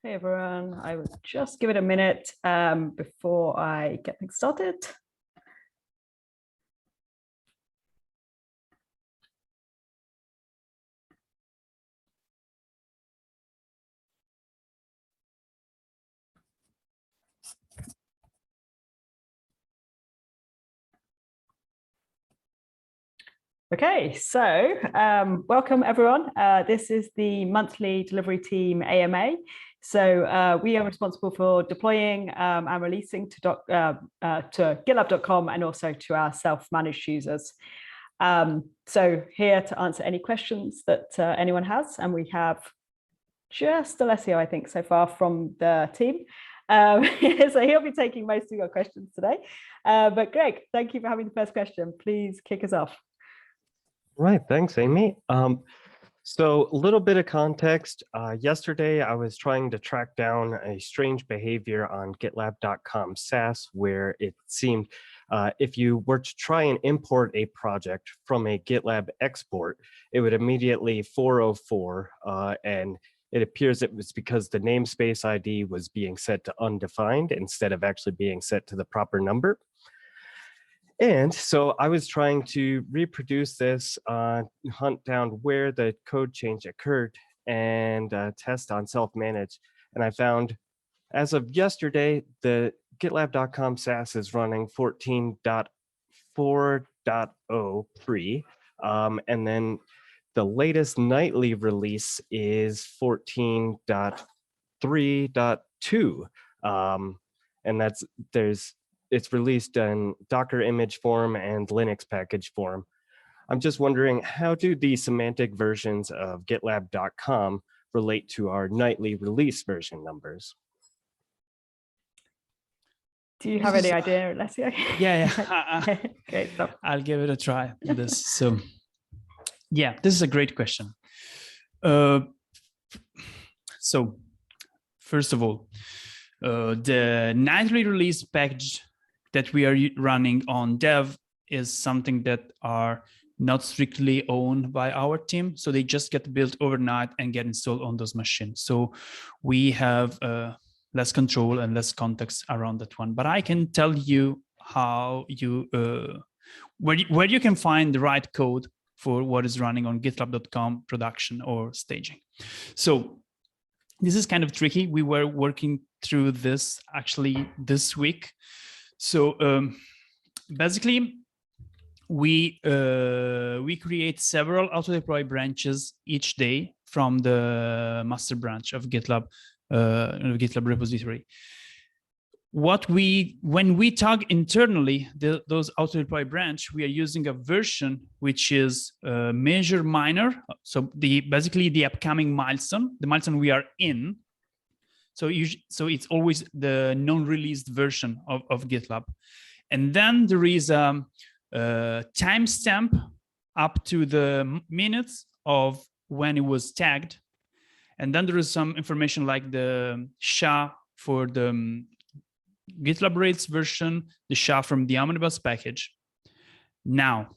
Hey everyone, I will just give it a minute before I get things started. Okay, so welcome everyone. This is the monthly delivery team AMA. So we are responsible for deploying and releasing to GitLab.com and also to our self-managed users. So here to answer any questions that anyone has, and we have just Alessio, I think, so far from the team. So he'll be taking most of your questions today. But Greg, thank you for having the first question. Please kick us off. Right, thanks, Amy. So a little bit of context. Yesterday, I was trying to track down a strange behavior on GitLab.com SaaS, where it seemed if you were to try and import a project from a GitLab export, it would immediately 404, and it appears it was because the namespace ID was being set to undefined instead of actually being set to the proper number. And so I was trying to reproduce this, hunt down where the code change occurred and test on self-manage. And I found, as of yesterday, the GitLab.com SaaS is running 14.4.0 pre. And then the latest nightly release is 14.3.2. And it's released in Docker image form and Linux package form. I'm just wondering, how do the semantic versions of GitLab.com relate to our nightly release version numbers? Do you have any idea, Alessio? Yeah. Great stuff. I'll give it a try on this. So, yeah, this is a great question. So, first of all, the nightly release package that we are running on dev is something that are not strictly owned by our team. So they just get built overnight and get installed on those machines. So we have less control and less context around that one. But I can tell you how you, where you can find the right code for what is running on GitLab.com production or staging. So this is kind of tricky. We were working through this actually this week. So basically, we create several auto-deploy branches each day from the master branch of GitLab repository. When we tag internally those auto-deploy branch, we are using a version which is measure minor. So basically the upcoming milestone, the milestone we are in. So it's always the non-released version of GitLab. And then there is a timestamp up to the minutes of when it was tagged. And then there is some information like the SHA for the GitLab rates version, the SHA from the omnibus package. Now,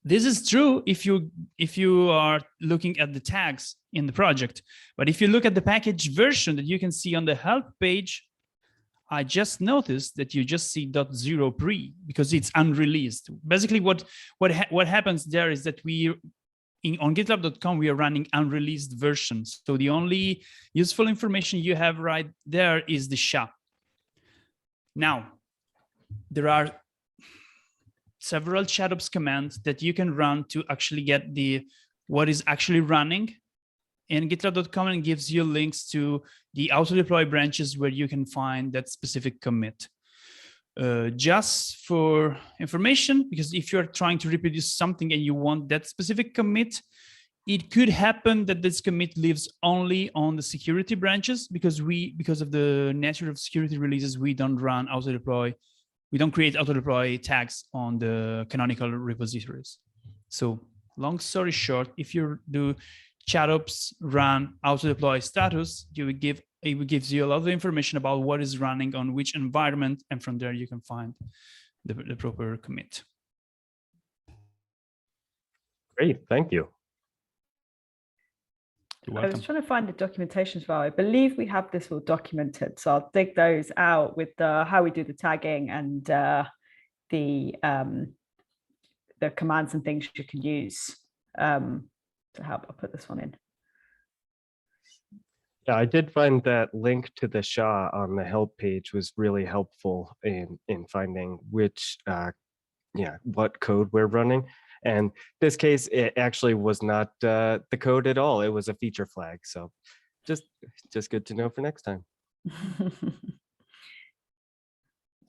this is true if you are looking at the tags in the project, but if you look at the package version that you can see on the help page, I just noticed that you just see .0 pre because it's unreleased. Basically, what happens there is that on GitLab.com we are running unreleased versions. So the only useful information you have right there is the SHA. Now, there are several shatops commands that you can run to actually get what is actually running in GitLab.com, and gives you links to the auto-deploy branches where you can find that specific commit. Just for information, because if you're trying to reproduce something and you want that specific commit, it could happen that this commit lives only on the security branches because of the nature of security releases, we don't run auto-deploy. We don't create auto-deploy tags on the canonical repositories. So long story short, if you do chatops run auto-deploy status, it gives you a lot of information about what is running on which environment, and from there you can find the proper commit. Great, thank you. You're I welcome. was trying to find the documentation file. I believe we have this all documented, so I'll dig those out with the how we do the tagging and the commands and things you can use to help. I'll put this one in. Yeah, I did find that link to the SHA on the help page was really helpful in finding which what code we're running. And this case, it actually was not the code at all. It was a feature flag. So just good to know for next time.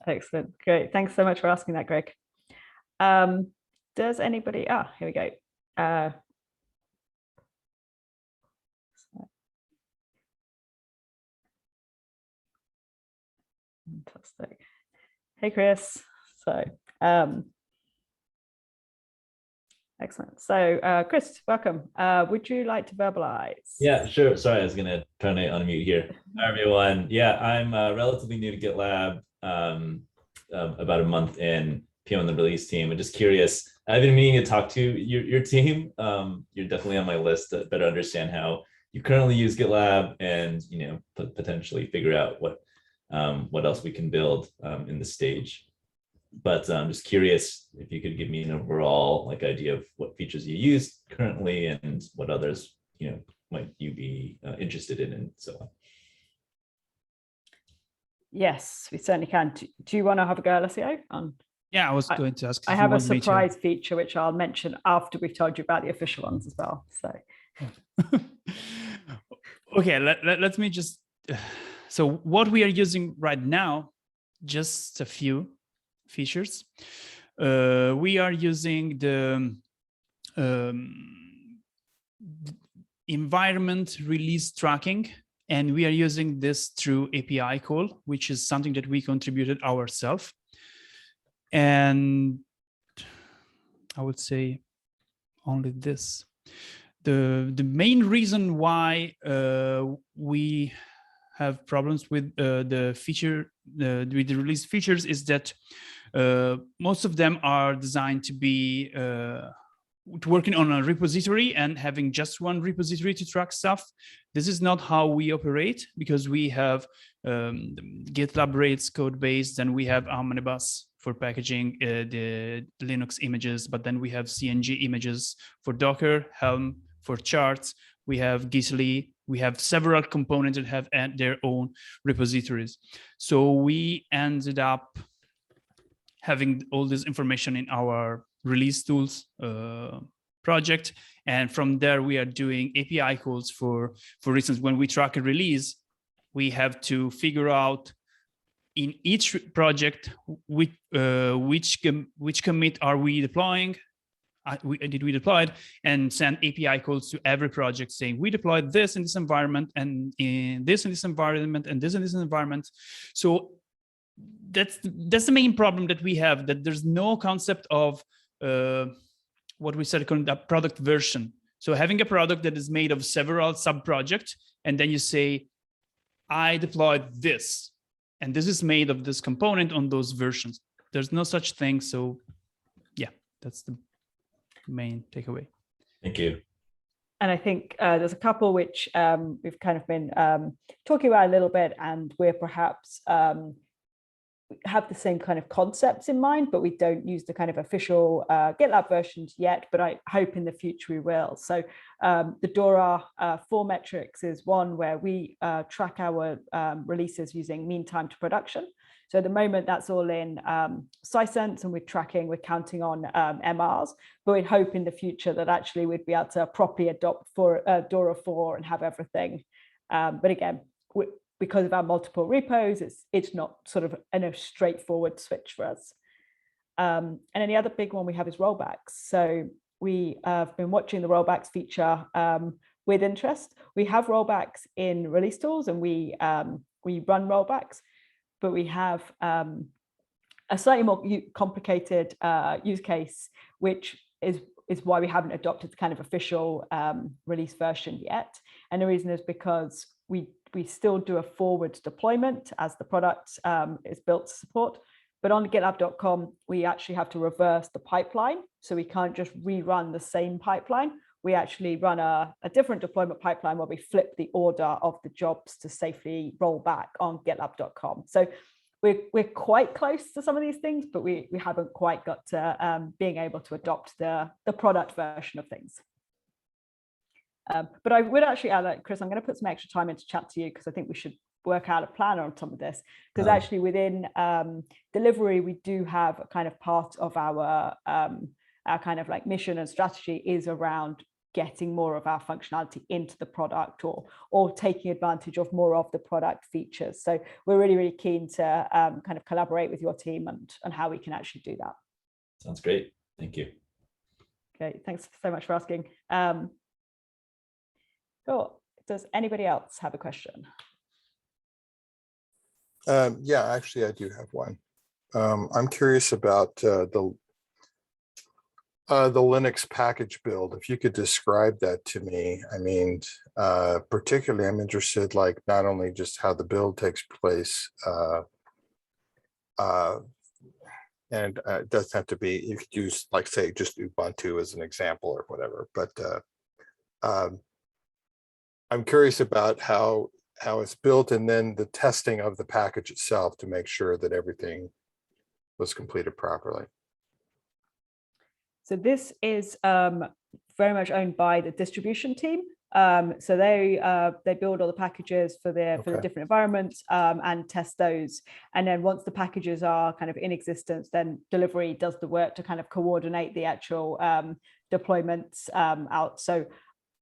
Excellent. Great. Thanks so much for asking that, Greg. Does anybody, here we go. Fantastic. Hey, Chris. So, excellent. So, Chris, welcome. Would you like to verbalize? Yeah, sure. Sorry, I was going to turn it on mute here. Hi, everyone. Yeah, I'm relatively new to GitLab, about a month in, PM on the release team. I'm just curious. I've been meaning to talk to your team. You're definitely on my list to better understand how you currently use GitLab and potentially figure out what else we can build in the stage. But I'm just curious if you could give me an overall idea of what features you use currently and what others might you be interested in and so on. Yes, we certainly can. Do you want to have a go, Alessio? Yeah, I was going to ask. I have a surprise feature which I'll mention after we've told you about the official ones as well. So, okay, let me just. So what we are using right now, just a few features. We are using the environment release tracking, and we are using this through API call, which is something that we contributed ourselves. And I would say only this. The main reason why we have problems with the release features is that most of them are designed to be working on a repository and having just one repository to track stuff. This is not how we operate, because we have GitLab rates code base, then we have Omnibus for packaging the Linux images, but then we have CNG images for Docker, Helm for charts, we have Gisli, we have several components that have their own repositories. So we ended up having all this information in our release tools project. And from there, we are doing API calls for instance, when we track a release, we have to figure out in each project which commit are we deploying, did we deploy it, and send API calls to every project saying we deployed this in this environment and in this environment and this in this environment. So that's the main problem that we have, that there's no concept of what we said called a product version. So having a product that is made of several sub-projects, and then you say, I deployed this, and this is made of this component on those versions. There's no such thing. So yeah, that's the main takeaway. Thank you. and I think there's a couple which we've kind of been talking about a little bit, and we're perhaps have the same kind of concepts in mind, but we don't use the kind of official GitLab versions yet, but I hope in the future we will. So the DORA 4 metrics is one where we track our releases using mean time to production. So at the moment, that's all in Sisense, and we're counting on MRs, but we'd hope in the future that actually we'd be able to properly adopt for DORA 4 and have everything. But again, because of our multiple repos, it's not sort of a straightforward switch for us. And then the other big one we have is rollbacks. So we have been watching the rollbacks feature with interest. We have rollbacks in release tools, and we run rollbacks, but we have a slightly more complicated use case, which is why we haven't adopted the kind of official release version yet. And the reason is because we still do a forward deployment as the product is built to support. But on GitLab.com, we actually have to reverse the pipeline. So we can't just rerun the same pipeline. we actually run a different deployment pipeline where we flip the order of the jobs to safely roll back on GitLab.com. So we're quite close to some of these things, but we haven't quite got to being able to adopt the product version of things. But I would actually add, Chris, I'm going to put some extra time into chat to you because I think we should work out a plan on some of this, because actually within delivery, we do have a kind of part of our kind of like mission and strategy is around getting more of our functionality into the product or taking advantage of more of the product features. So we're really, really keen to kind of collaborate with your team and how we can actually do that. Sounds great. Thank you. Okay, thanks so much for asking. Cool. Does anybody else have a question? Yeah, actually, I do have one. I'm curious about the Linux package build. If you could describe that to me. I mean, particularly, I'm interested, like, not only just how the build takes place, and it doesn't have to be, you could use, like, say, just Ubuntu as an example or whatever. But I'm curious about how it's built, and then the testing of the package itself to make sure that everything was completed properly. So this is very much owned by the distribution team. So they build all the packages for the different environments and test those. And then once the packages are kind of in existence, then delivery does the work to kind of coordinate the actual deployments out. So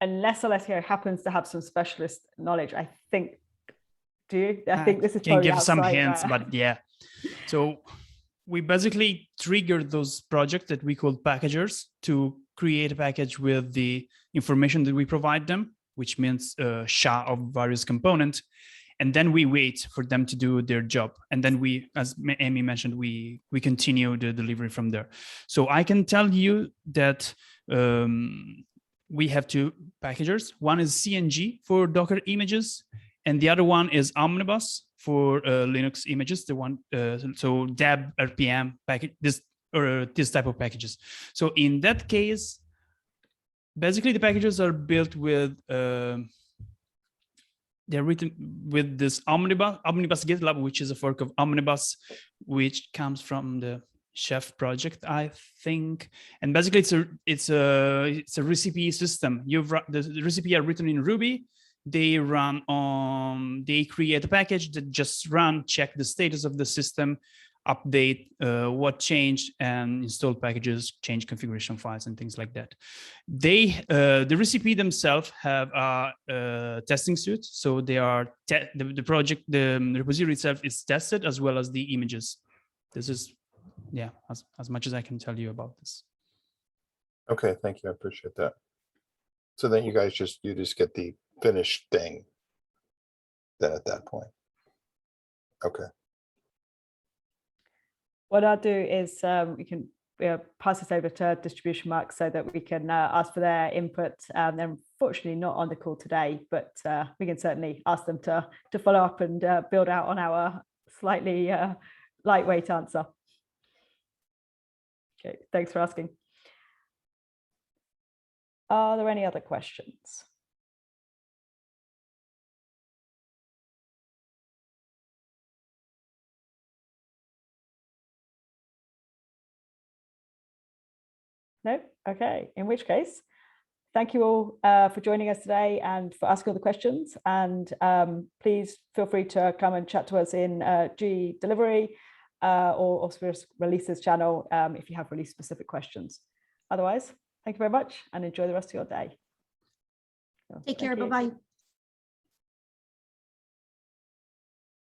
unless Alessio happens to have some specialist knowledge, I think, do you? I think this is can probably give some outside, hints, but yeah. So we basically triggered those projects that we call packagers to create a package with the information that we provide them, which means SHA of various components. And then we wait for them to do their job. And then we, as Amy mentioned, we continue the delivery from there. So I can tell you that we have two packagers. One is CNG for Docker images, and the other one is Omnibus for Linux images. The one so deb rpm package, this type of packages. So in that case, basically the packages are built with they're written with this Omnibus GitLab, which is a fork of Omnibus, which comes from the Chef project, I think. And basically it's a recipe system. The recipe are written in Ruby. They create a package that just check the status of the system, update what changed, and install packages, change configuration files and things like that. The recipe themselves have a testing suite, so they are the project, the repository itself is tested, as well as the images. This is as much as I can tell you about this. Okay, thank you. I appreciate that. So then you guys just get the finished thing then at that point. Okay. What I'll do is we can pass this over to distribution Mark so that we can ask for their input. They're unfortunately not on the call today, but we can certainly ask them to follow up and build out on our slightly lightweight answer. Okay, thanks for asking. Are there any other questions? No? Okay, in which case, thank you all for joining us today and for asking all the questions. And please feel free to come and chat to us in G Delivery or Spirit Releases channel if you have release specific questions. Otherwise, thank you very much and enjoy the rest of your day. Take care. Bye-bye.